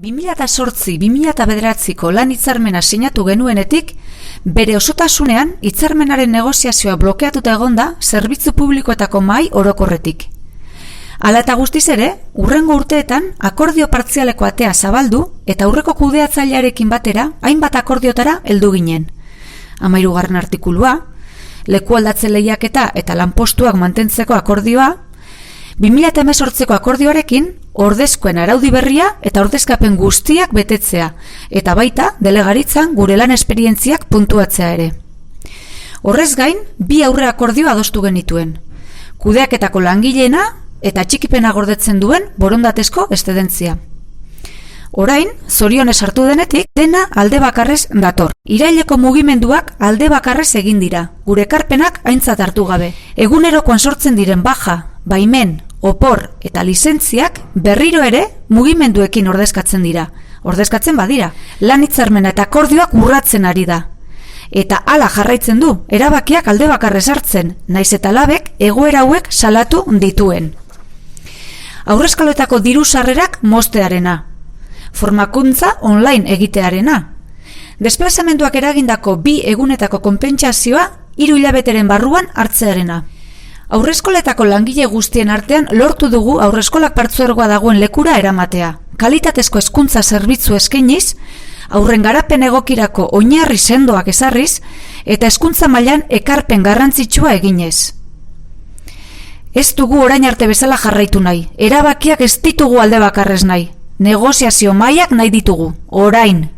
2008-2009ko lan hitzarmena sinatu genuenetik, bere osotasunean hitzarmenaren negoziazioa blokeatuta egonda zerbitzu publikoetako mahai orokorretik. Hala eta guztiz ere, hurrengo urteetan akordio partzialeko atea zabaldu eta aurreko kudeatzailearekin batera hainbat akordiotara heldu ginen. 13. artikulua, lekualdatze lehiaketa eta lanpostuak mantentzeko akordioa, 2018ko akordioarekin ordezkoen araudi berria eta ordezkapen guztiak betetzea, eta baita delegaritzan gure lan esperientziak puntuatzea ere. Horrez gain, 2 aurre akordio adostu genituen. Kudeaketako langileena eta txikipena gordetzen duen borondatezko eszedentzia. Orain, zorionez hartu denetik, dena alde bakarrez dator. Iraileko mugimenduak alde bakarrez egin dira, gure ekarpenak aintzat hartu gabe. Egunerokoan sortzen diren baja, baimen, opor eta lizentziak berriro ere mugimenduekin ordezkatzen dira. Ordezkatzen badira. Lan hitzarmena eta akordioak urratzen ari da. Eta hala jarraitzen du, erabakiak alde bakarrez hartzen, naiz eta labek egoera hauek salatu dituen. Aurrezkaloetako diru sarrerak moztearena. Formakuntza online egitearena. Desplazamenduak eragindako 2 egunetako konpentsazioa 3 hilabeteren barruan hartzearena. Aurreskoletako langile guztien artean lortu dugu aurreskolak partzuergoa dagoen lekura eramatea. Kalitatezko hezkuntza zerbitzu eskainiz, aurren garapen egokirako oinarri sendoak ezarriz eta hezkuntza mailan ekarpen garrantzitsua eginez. Ez dugu orain arte bezala jarraitu nahi. Erabakiak ez ditugu alde bakarrez nahi. Negoziazio mahaiak nahi ditugu, orain.